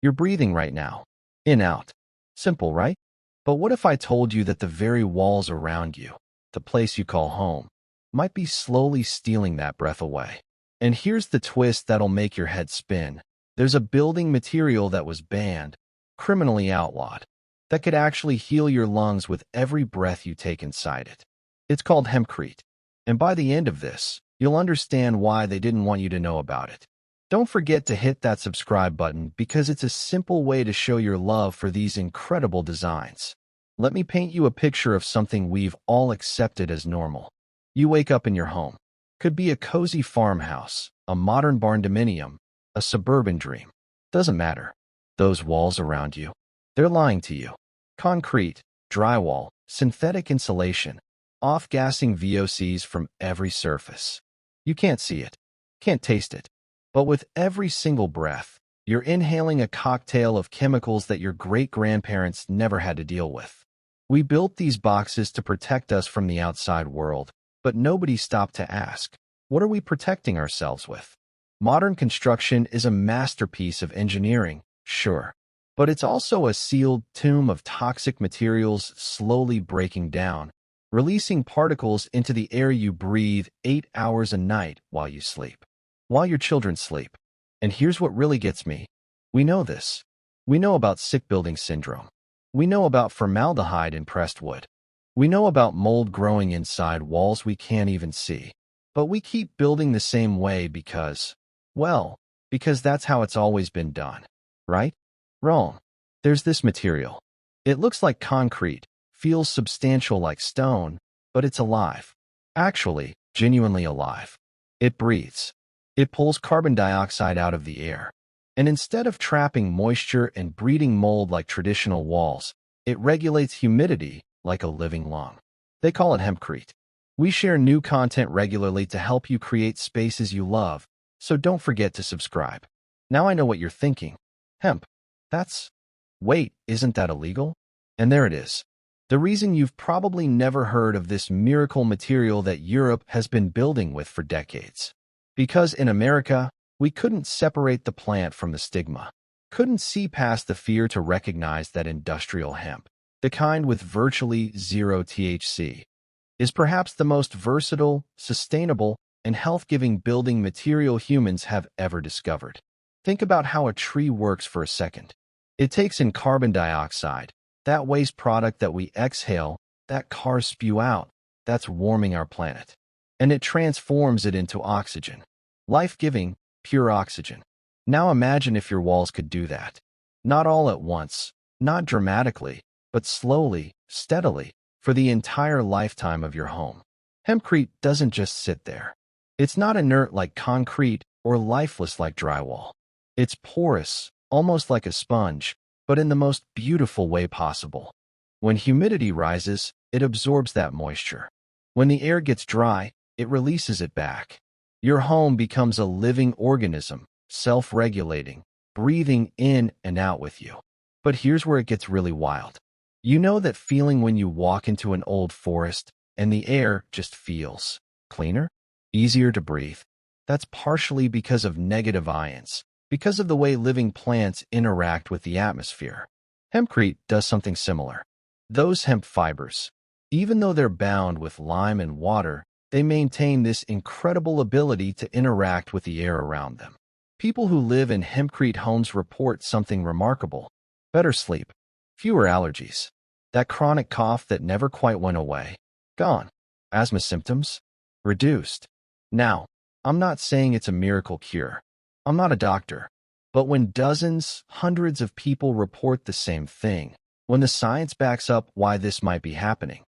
You're breathing right now. In, out. Simple, right? But what if I told you that the very walls around you, the place you call home, might be slowly stealing that breath away? And here's the twist that'll make your head spin. There's a building material that was banned, criminally outlawed, that could actually heal your lungs with every breath you take inside it. It's called hempcrete. And by the end of this, you'll understand why they didn't want you to know about it. Don't forget to hit that subscribe button because it's a simple way to show your love for these incredible designs. Let me paint you a picture of something we've all accepted as normal. You wake up in your home. Could be a cozy farmhouse, a modern barndominium, a suburban dream. Doesn't matter. Those walls around you, they're lying to you. Concrete, drywall, synthetic insulation, off-gassing VOCs from every surface. You can't see it, can't taste it. But with every single breath, you're inhaling a cocktail of chemicals that your great-grandparents never had to deal with. We built these boxes to protect us from the outside world, but nobody stopped to ask, what are we protecting ourselves with? Modern construction is a masterpiece of engineering, sure, but it's also a sealed tomb of toxic materials slowly breaking down, releasing particles into the air you breathe 8 hours a night while you sleep, while your children sleep. And here's what really gets me. We know this. We know about sick building syndrome. We know about formaldehyde in pressed wood. We know about mold growing inside walls we can't even see. But we keep building the same way because that's how it's always been done. Right? Wrong. There's this material. It looks like concrete, feels substantial like stone, but it's alive. Actually, genuinely alive. It breathes. It pulls carbon dioxide out of the air. And instead of trapping moisture and breeding mold like traditional walls, it regulates humidity like a living lung. They call it hempcrete. We share new content regularly to help you create spaces you love, so don't forget to subscribe. Now I know what you're thinking. Hemp. Wait, isn't that illegal? And there it is. The reason you've probably never heard of this miracle material that Europe has been building with for decades. Because in America, we couldn't separate the plant from the stigma, couldn't see past the fear to recognize that industrial hemp, the kind with virtually zero THC, is perhaps the most versatile, sustainable, and health-giving building material humans have ever discovered. Think about how a tree works for a second. It takes in carbon dioxide, that waste product that we exhale, that cars spew out, that's warming our planet, and it transforms it into oxygen. Life-giving, pure oxygen. Now imagine if your walls could do that. Not all at once, not dramatically, but slowly, steadily, for the entire lifetime of your home. Hempcrete doesn't just sit there. It's not inert like concrete or lifeless like drywall. It's porous, almost like a sponge, but in the most beautiful way possible. When humidity rises, it absorbs that moisture. When the air gets dry, it releases it back. Your home becomes a living organism, self-regulating, breathing in and out with you. But here's where it gets really wild. You know that feeling when you walk into an old forest and the air just feels cleaner, easier to breathe? That's partially because of negative ions, because of the way living plants interact with the atmosphere. Hempcrete does something similar. Those hemp fibers, even though they're bound with lime and water, they maintain this incredible ability to interact with the air around them. People who live in hempcrete homes report something remarkable. Better sleep, fewer allergies, that chronic cough that never quite went away, gone. Asthma symptoms, reduced. Now, I'm not saying it's a miracle cure. I'm not a doctor. But when dozens, hundreds of people report the same thing, when the science backs up why this might be happening,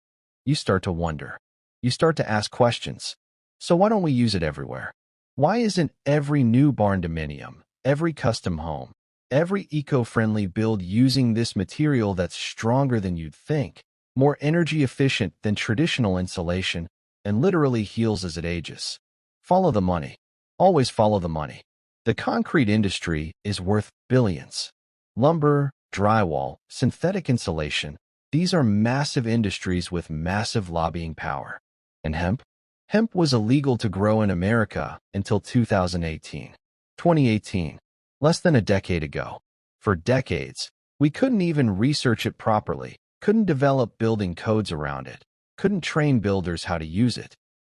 you start to wonder. You start to ask questions. So why don't we use it everywhere? Why isn't every new barndominium, every custom home, every eco-friendly build using this material that's stronger than you'd think, more energy efficient than traditional insulation, and literally heals as it ages? Follow the money. Always follow the money. The concrete industry is worth billions. Lumber, drywall, synthetic insulation, these are massive industries with massive lobbying power. And hemp? Hemp was illegal to grow in America until 2018. 2018, less than a decade ago. For decades, we couldn't even research it properly, couldn't develop building codes around it, couldn't train builders how to use it.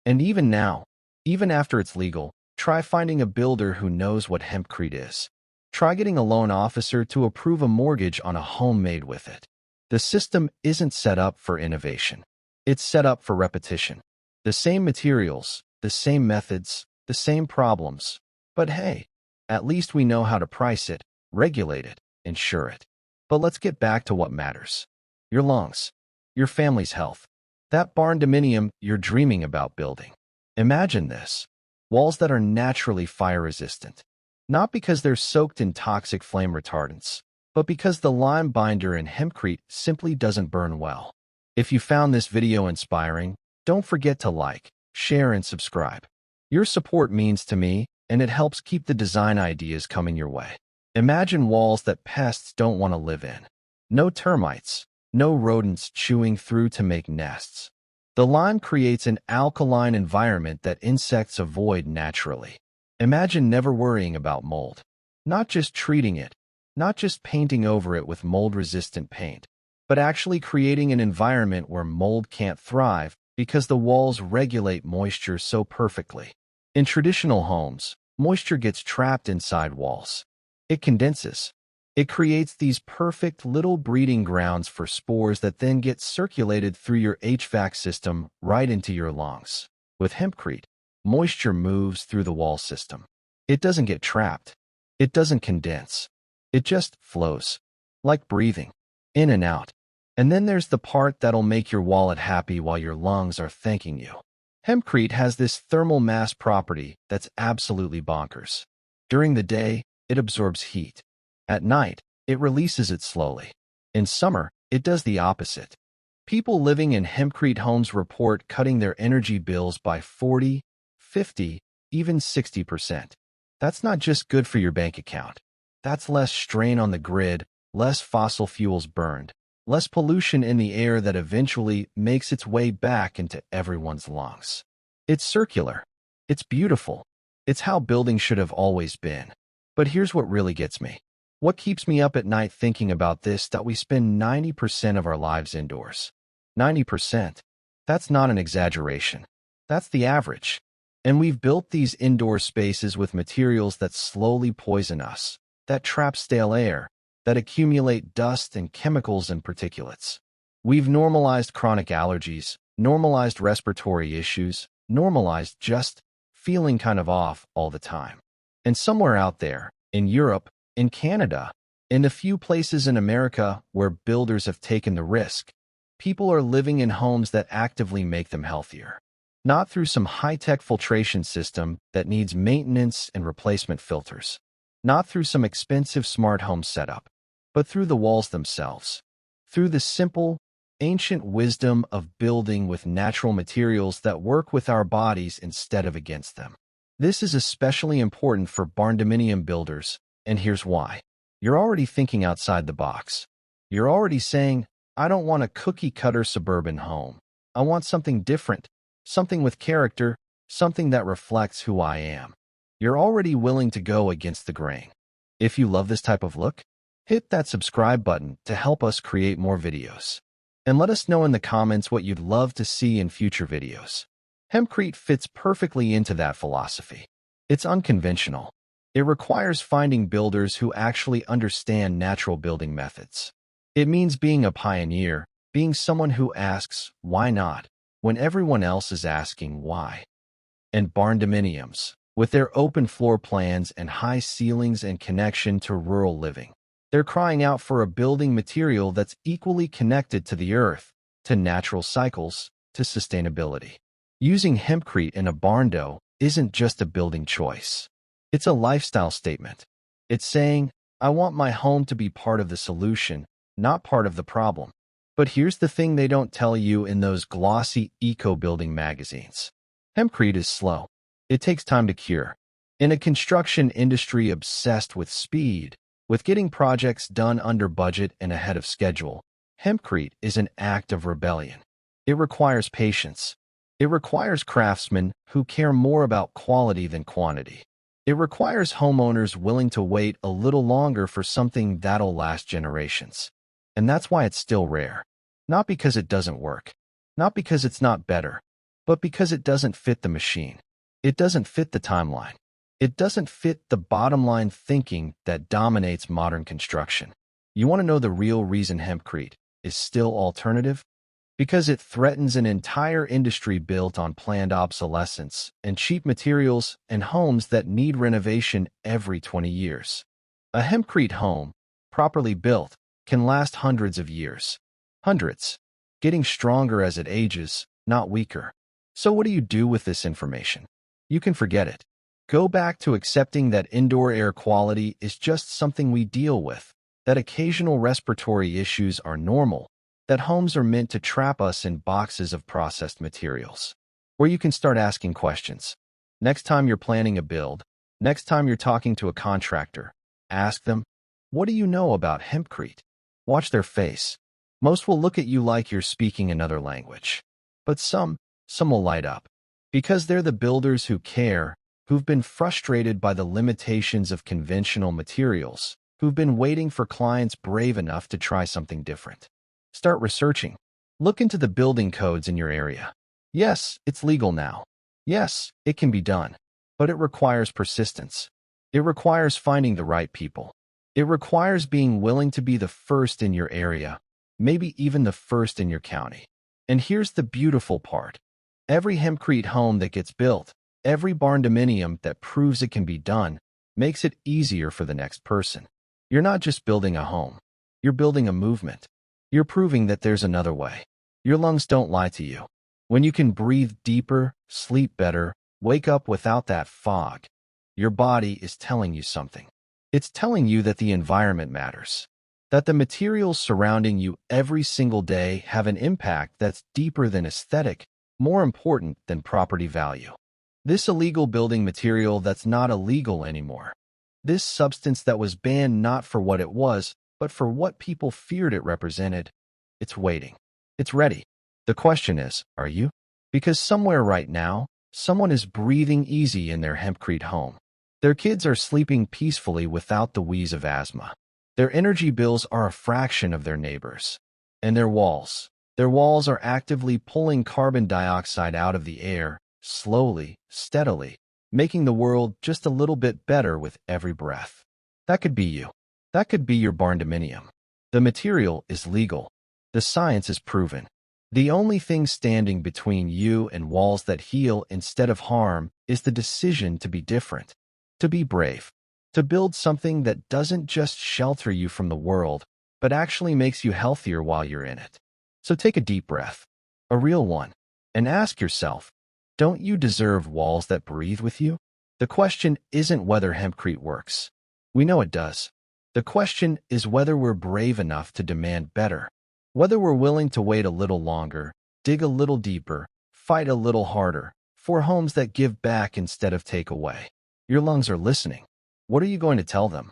And even now, even after it's legal, try finding a builder who knows what hempcrete is. Try getting a loan officer to approve a mortgage on a home made with it. The system isn't set up for innovation. It's set up for repetition. The same materials, the same methods, the same problems. But hey, at least we know how to price it, regulate it, insure it. But let's get back to what matters. Your lungs, your family's health, that barndominium you're dreaming about building. Imagine this. Walls that are naturally fire-resistant. Not because they're soaked in toxic flame retardants, but because the lime binder in hempcrete simply doesn't burn well. If you found this video inspiring, don't forget to like, share, and subscribe. Your support means to me, and it helps keep the design ideas coming your way. Imagine walls that pests don't want to live in. No termites, no rodents chewing through to make nests. The lime creates an alkaline environment that insects avoid naturally. Imagine never worrying about mold. Not just treating it, not just painting over it with mold-resistant paint, but actually creating an environment where mold can't thrive because the walls regulate moisture so perfectly. In traditional homes, moisture gets trapped inside walls. It condenses. It creates these perfect little breeding grounds for spores that then get circulated through your HVAC system right into your lungs. With hempcrete, moisture moves through the wall system. It doesn't get trapped. It doesn't condense. It just flows, like breathing, in and out. And then there's the part that'll make your wallet happy while your lungs are thanking you. Hempcrete has this thermal mass property that's absolutely bonkers. During the day, it absorbs heat. At night, it releases it slowly. In summer, it does the opposite. People living in hempcrete homes report cutting their energy bills by 40, 50, even 60%. That's not just good for your bank account. That's less strain on the grid, less fossil fuels burned, less pollution in the air that eventually makes its way back into everyone's lungs. It's circular. It's beautiful. It's how buildings should have always been. But here's what really gets me. What keeps me up at night thinking about this: that we spend 90% of our lives indoors. 90%. That's not an exaggeration. That's the average. And we've built these indoor spaces with materials that slowly poison us, that trap stale air, that accumulate dust and chemicals and particulates. We've normalized chronic allergies, normalized respiratory issues, normalized just feeling kind of off all the time. And somewhere out there, in Europe, in Canada, in a few places in America where builders have taken the risk, people are living in homes that actively make them healthier. Not through some high-tech filtration system that needs maintenance and replacement filters. Not through some expensive smart home setup, but through the walls themselves. Through the simple, ancient wisdom of building with natural materials that work with our bodies instead of against them. This is especially important for barndominium builders, and here's why. You're already thinking outside the box. You're already saying, I don't want a cookie-cutter suburban home. I want something different, something with character, something that reflects who I am. You're already willing to go against the grain. If you love this type of look, hit that subscribe button to help us create more videos. And let us know in the comments what you'd love to see in future videos. Hempcrete fits perfectly into that philosophy. It's unconventional. It requires finding builders who actually understand natural building methods. It means being a pioneer, being someone who asks, why not, when everyone else is asking why. And barndominiums, with their open floor plans and high ceilings and connection to rural living, they're crying out for a building material that's equally connected to the earth, to natural cycles, to sustainability. Using hempcrete in a barndo isn't just a building choice. It's a lifestyle statement. It's saying, I want my home to be part of the solution, not part of the problem. But here's the thing they don't tell you in those glossy eco-building magazines. Hempcrete is slow. It takes time to cure. In a construction industry obsessed with speed, with getting projects done under budget and ahead of schedule, hempcrete is an act of rebellion. It requires patience. It requires craftsmen who care more about quality than quantity. It requires homeowners willing to wait a little longer for something that'll last generations. And that's why it's still rare. Not because it doesn't work, not because it's not better, but because it doesn't fit the machine. It doesn't fit the timeline. It doesn't fit the bottom line thinking that dominates modern construction. You want to know the real reason hempcrete is still alternative? Because it threatens an entire industry built on planned obsolescence and cheap materials and homes that need renovation every 20 years. A hempcrete home, properly built, can last hundreds of years. Hundreds. Getting stronger as it ages, not weaker. So what do you do with this information? You can forget it. Go back to accepting that indoor air quality is just something we deal with, that occasional respiratory issues are normal, that homes are meant to trap us in boxes of processed materials. Or you can start asking questions. Next time you're planning a build, next time you're talking to a contractor, ask them, what do you know about hempcrete? Watch their face. Most will look at you like you're speaking another language. But some will light up. Because they're the builders who care, who've been frustrated by the limitations of conventional materials, who've been waiting for clients brave enough to try something different. Start researching. Look into the building codes in your area. Yes, it's legal now. Yes, it can be done. But it requires persistence. It requires finding the right people. It requires being willing to be the first in your area, maybe even the first in your county. And here's the beautiful part. Every hempcrete home that gets built, every barndominium that proves it can be done, makes it easier for the next person. You're not just building a home. You're building a movement. You're proving that there's another way. Your lungs don't lie to you. When you can breathe deeper, sleep better, wake up without that fog, your body is telling you something. It's telling you that the environment matters, that the materials surrounding you every single day have an impact that's deeper than aesthetic, more important than property value. This illegal building material that's not illegal anymore. This substance that was banned not for what it was, but for what people feared it represented. It's waiting. It's ready. The question is, are you? Because somewhere right now, someone is breathing easy in their hempcrete home. Their kids are sleeping peacefully without the wheeze of asthma. Their energy bills are a fraction of their neighbors. And their walls are actively pulling carbon dioxide out of the air, slowly, steadily, making the world just a little bit better with every breath. That could be you. That could be your barndominium. The material is legal. The science is proven. The only thing standing between you and walls that heal instead of harm is the decision to be different, to be brave, to build something that doesn't just shelter you from the world, but actually makes you healthier while you're in it. So take a deep breath, a real one, and ask yourself, don't you deserve walls that breathe with you? The question isn't whether hempcrete works. We know it does. The question is whether we're brave enough to demand better, whether we're willing to wait a little longer, dig a little deeper, fight a little harder, for homes that give back instead of take away. Your lungs are listening. What are you going to tell them?